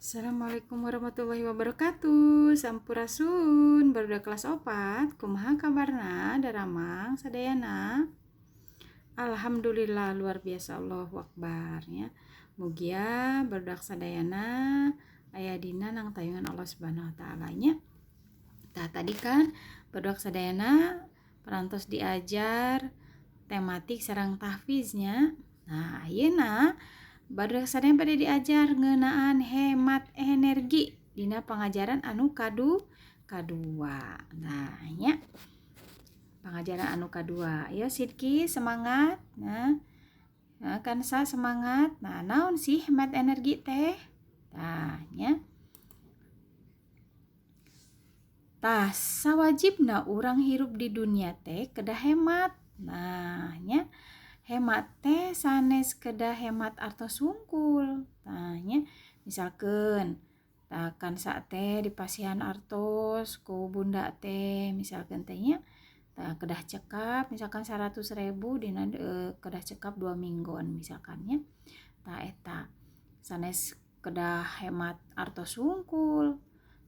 Assalamualaikum warahmatullahi wabarakatuh. Sampurasun, barudak kelas 4. Kumaha kabarna daramang sadayana? Alhamdulillah luar biasa, Allahu Akbar ya. Mugia barudak sadayana aya dina nang tayungan Allah Subhanahu wa taala nya. Tadi kan barudak sadayana parantos diajar tematik sareng tahfiznya. Nah, ayeuna barudak sadayana pada diajar ngeunaan hemat energi dina pengajaran anu kadua. Nah, nya pengajaran anu kadua. Ayo Sidki semangat. Nah, Kansa semangat. Nah, naon sih hemat energi teh? Nah, nya. Tah, sawajibna urang hirup di dunia teh kedah hemat. Nah, nya hemat teh sanes kedah hemat artos sungkul. Nah, nya misalkeun kansa teh dipasihan artos ku bunda teh misalkeun teh nya kedah cekap misalkan 100.000 dina kedah cekap 2 mingguan misalkannya eta sanes kedah hemat artos sungkul.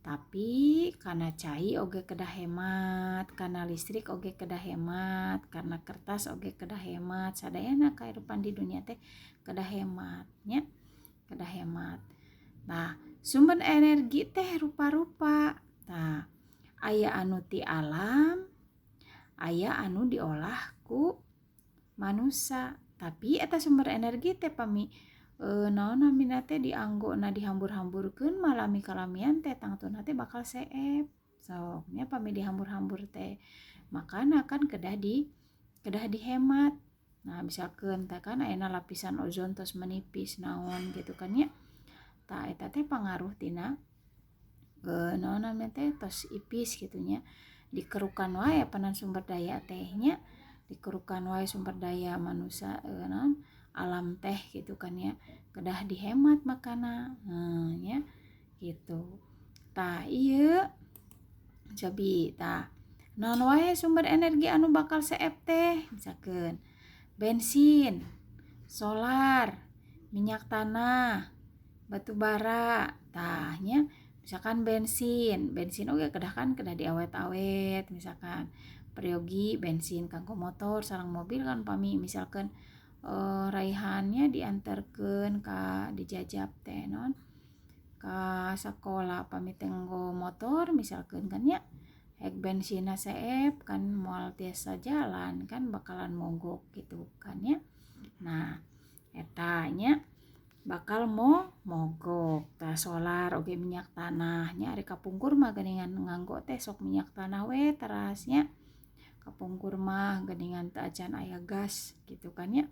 Tapi karena cai oge kedah hemat, karena listrik oge kedah hemat, karena kertas oge kedah hemat, sadayana kahirupan di dunia teh kedah hematnya, kedah hemat. Nah, sumber energi teh rupa-rupa. Nah, aya anu ti alam, aya anu diolah ku manusia. Tapi eta sumber energi teh pami naon namina teh dianggona dihambur-hamburkeun malami kalamian teh tangtuna teh bakal seep. Soknya pami dihambur-hambur teh makana kan kedah dihemat. Nah, misalkeun teh kan ayeuna lapisan ozon tos menipis naon gitu kan ya. Tah eta teh pangaruh tina naon namina teh tos ipis gitu nya. Dikerukan wae panan sumber daya tehnya, dikerukan wae sumber daya manusia naon alam teh gitu kan ya, kedah dihemat makana ya gitu. Tah ieu cobi tah naon wae sumber energi anu bakal seep teh misalkeun bensin, solar, minyak tanah, batu bara. Tah nya misalkan bensin oge kedah diawet-awet misalkan peryogi bensin kanggo motor sareng mobil kan pami misalkan raihannya diantarkeun ka dijajab teh non ka sakola pami tenggo motor misalkeun kan ya hek bensinna seep kan moal tiasa jalan kan bakalan mogok gitu kan ya. Nah, eta nya bakal mogok. Tah solar oge minyak tanah nya ari kapungkur mah geuningan nganggo teh sok minyak tanah we terasnya kapungkur mah geuningan teu acan aya gas gitu kan ya.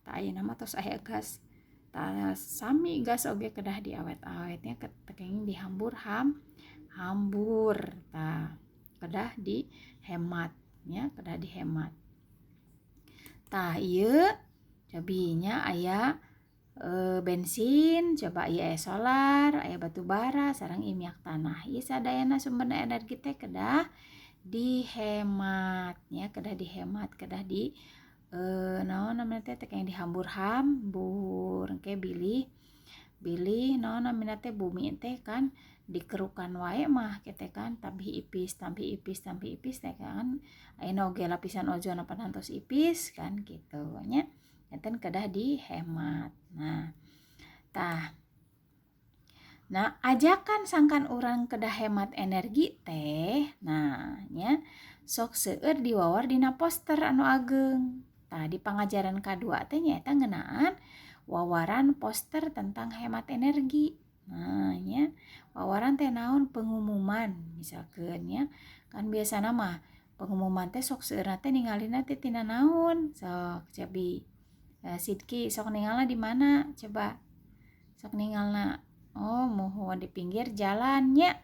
Tah ayeuna mah tos aya gas. Tah sami gas oge kedah diawet-awetnya kenging hambur. Tah kedah dihemat nya, kedah dihemat. Tah ieu cobinya aya bensin, coba aya solar, aya batu bara sareng minyak tanah. Ieu sadayana sumber energi teh kedah dihemat nya, kedah dihemat, kedah di naon namina teh kenging dihambur-hambur engke bilih naon namina teh bumi teh kan dikerukan wae mah kitu kan tambih ipis teh kan ayeuna oge lapisan ozon parantos ipis kan kitu nya enten kedah dihemat. Nah, ajakan sangkan urang kedah hemat energi teh nah nya sok seueur diwawar dina poster anu ageung. Tah di pengajaran kadua teh nyaeta ngeunaan wawaran poster tentang hemat energi. Nah, nya wawaran teh naon pengumuman misalkeun nya kan biasana mah pengumuman teh sok seueurna teh ningalina teh tina naon. Sok cobi Sidki sok ningalna di mana coba. Sok ningalna moho di pinggir jalan nya.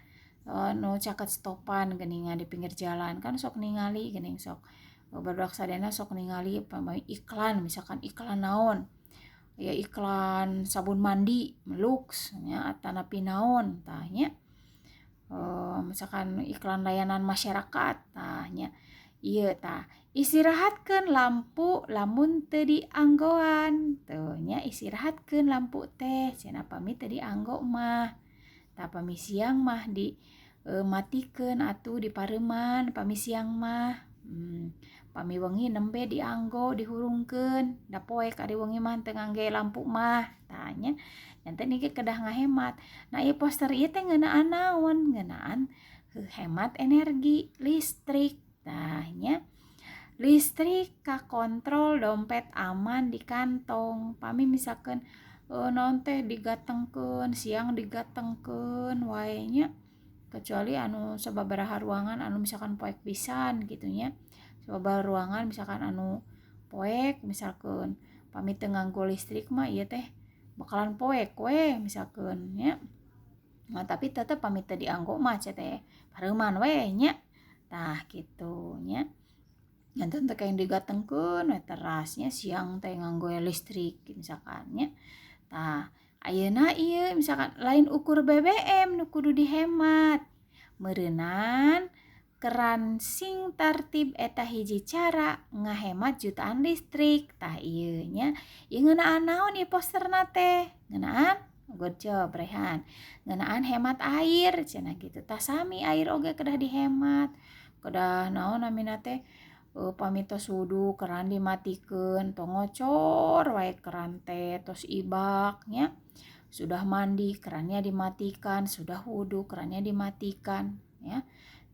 Nu caket stopan geuningan di pinggir jalan kan sok ningali geuning sok barudak sadayana sok ningali iklan misalkan iklan naon ya iklan sabun mandi Lux nya atanapi naon tah nya misalkan iklan layanan masyarakat tah nya ieu tah istirahatkeun lampu lamun teu dianggoan tuh nya istirahatkeun lampu teh cenah pami teu dianggo mah tah pami siang mah di matikeun atuh di pareman pami siang mah. Pami wengi nembe dianggo dihurungkeun da poek ari wengi mah teu ngangge lampu mah tanya ente niki kedah ngahemat. Nah ieu poster ieu teh ngeunaan naon? Ngeunaan hemat energi listrik tanya. Listrik kakontrol dompet aman di kantong. Pami misalkan naon teh digatengkeun siang digatengkeun wae nya kecuali anu sababaraha ruangan anu misalkan poek pisan gitu nya. Sababaraha ruangan misalkan anu poek misalkan pami teu nganggo listrik mah ieu teh bakalan poek we misalkan nya. Nah, tapi tetep pami teu dianggo mah teh pareuman we nya. Tah kitu nya. Janten teh kayak digatengkeun we terasnya siang teh nganggo listrik misalkan nya. Tah ayeuna ieu misalkan lain ukur BBM nu kudu dihemat. Meureunan keran sing tartib eta hiji cara ngahemat jutaan listrik. Tah ieu nya. Ieu ngeunaan naon ieu posterna teh? Ngeunaan good job Rehan. Ngeunaan hemat air cenah gitu. Tah sami air oge kedah dihemat. Kedah naon namina teh? Pami tos wudu keran dimatikeun tong ngocor wae keran teh tos ibak nya. Sudah mandi kerannya dimatikan, sudah wudu kerannya dimatikan ya.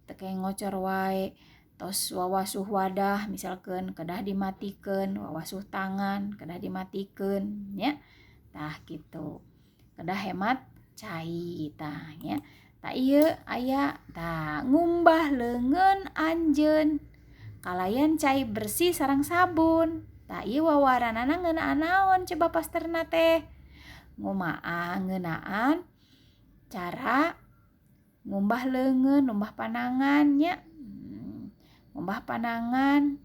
Teu ngocor wae tos wawasuh wadah misalkan kedah dimatikeun, wawasuh tangan kedah dimatikeun nya. Tah gitu. Kedah hemat cai tah nya. Tah ieu aya tah ngumbah leungeun anjeun kalayan cai bersih sareng sabun. Tah ieu wawaranana ngeunaan naon coba posterna teh? Ngeunaan cara ngumbah leungeun, ngumbah panangan nya. Ngumbah panangan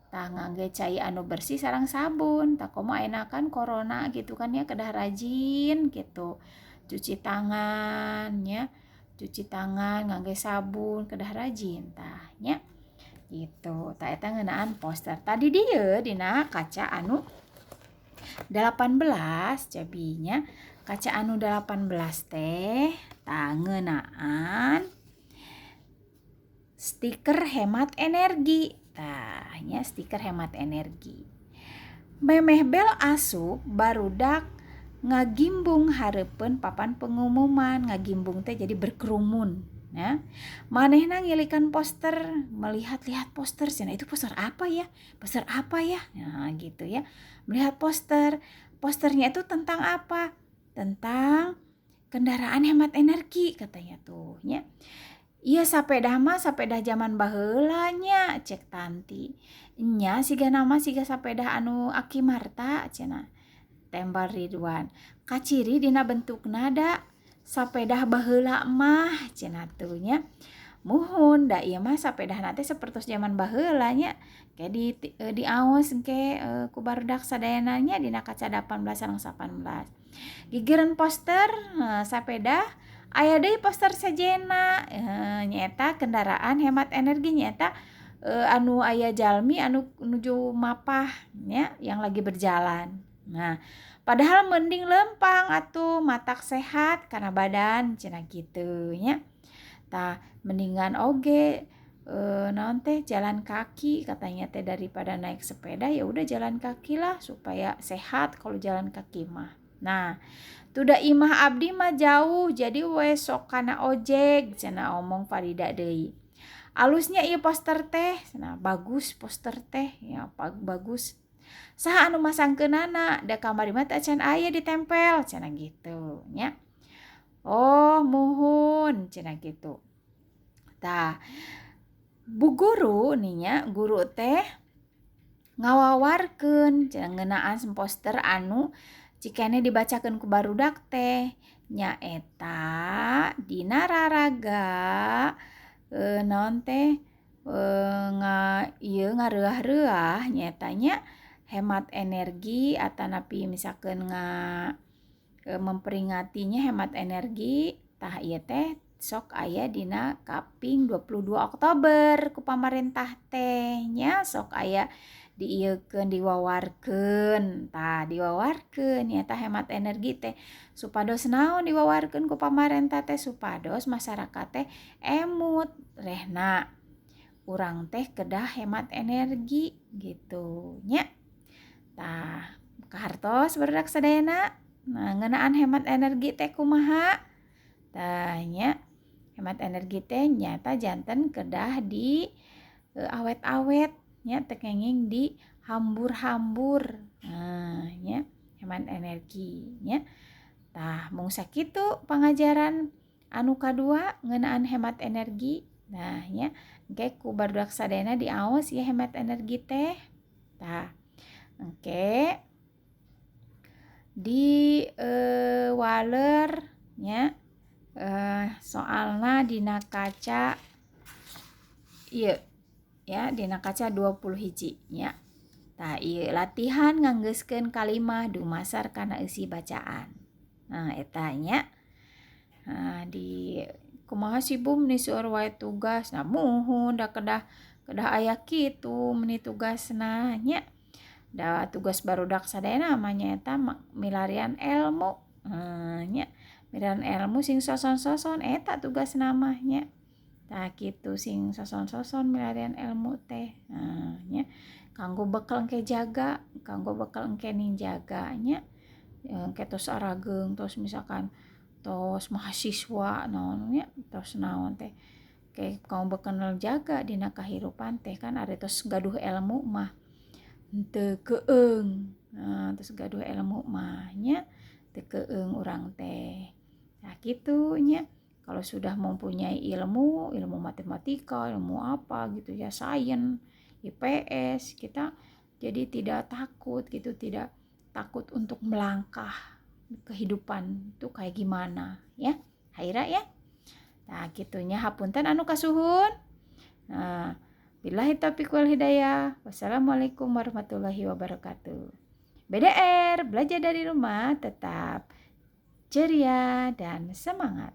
tah ngangge cai anu bersih sareng sabun. Tah komo ayeuna kan corona gitu kan ya kedah rajin gitu. Cuci tangan nya. Cuci tangan ngangge sabun kedah rajin tah nya. Gitu. Tah eta ngeunaan poster. Tadi dieu dina kaca anu 18 jabinya. Kaca anu 18 teh tah ngeunaan stiker hemat energi. Tah nya stiker hemat energi. Memeh bel asup barudak ngagimbung hareupeun papan pengumuman. Ngagimbung teh jadi berkerumun. Nah, manehna ngilikan poster, melihat-lihat poster, cenah itu poster apa ya? Poster apa ya? Nah, gitu ya. Melihat poster, posternya itu tentang apa? Tentang kendaraan hemat energi katanya tuh, ya. Iya sapeda mah sapeda zaman baheula nya, cek Tanti. Nya siga nama siga sapeda anu Aki Marta cenah. Tembal Ridwan. Kaciri dina bentukna da sapeda baheula mah cenah tuh nya. Muhun da ieu mah sapedana teh sapertos zaman baheula nya. Ke di aos engke ku barudak sadayana nya dina kaca 18 sareng 18. Gigireun poster sapeda aya deui poster sejenna nyaeta kendaraan hemat energi nyaeta anu aya jalmi anu nuju mapah nya yang lagi berjalan. Nah, padahal mending lempang atuh matak sehat karena badan cenah kitu nya. Tah mendingan oge naon teh jalan kaki katanya teh daripada naik sepeda ya udah jalan kaki lah supaya sehat kalau jalan kaki mah. Nah, tuda imah abdi mah jauh jadi we sok kana ojek cenah omong Farida deui. Alusnya ieu poster teh cenah bagus poster teh ya bagus. Saha anu masangkeunana da kamari mah teh can aya ditempel cenah gitu nya. Oh muhun cenah gitu. Tah bu guru nih nya guru teh ngawawarkeun cenah ngeunaan poster anu cikene dibacakeun ku barudak teh nyaeta dina raraga naon teh ieu ngareuah-reuah nyaeta nya hemat energi atanapi misalkeun memperingatinya hemat energi tah ieu teh sok aya dina kaping 22 Oktober ku pamarentah teh nya sok aya diieukeun diwawarkeun nyata hemat energi teh supados naon diwawarkeun ku pamarentah teh supados masyarakat teh emut rehna urang teh kedah hemat energi gitu nya. Tah kahartos barudak sadayana ngeunaan hemat energi teh kumaha? Tah nya hemat energi teh nyata janten kedah di awet-awet nya teu kenging di hambur-hambur. Nya hemat energi nya. Tah mung sakitu pangajaran anu kadua ngeunaan hemat energi. Nah nya engke ku barudak sadayana diaos ya hemat energi teh. Tah engke di waler nya soalna dina kaca ieu ya dina kaca 21 nya. Tah ieu latihan nganggeuskeun kalimah dumasar kana eusi bacaan. Nah eta nya. Di kumaha si Bum ni seueur wae tugas. Nah muhun da kedah aya kitu meni tugasna nya. Da tugas barudak sadayana mah nyaeta milarian ilmu. Nya milarian ilmu sing soson-soson eta tugasna mah nya. Tah kitu sing soson-soson milarian ilmu teh. Nya kanggo bekal engke jaga, kanggo bekal engke ning jaga nya. Engke tos arageung tos misalkan tos mahasiswa naon nya tos naon teh. Ke kanggo bekal jaga dina kahirupan teh kan ari tos gaduh ilmu mah teu keueung. Tos gaduh ilmu mah nya teu keueung urang teh. Nah kitu nya. Kalau sudah mempunyai ilmu matematika, ilmu apa gitu ya, sains, IPS, kita jadi tidak takut gitu, tidak takut untuk melangkah kehidupan itu kayak gimana ya. Haira ya. Nah, gitunya hapunten anu kasuhun. Nah, billahi taufiq wal hidayah. Wassalamualaikum warahmatullahi wabarakatuh. BDR, belajar dari rumah tetap ceria dan semangat.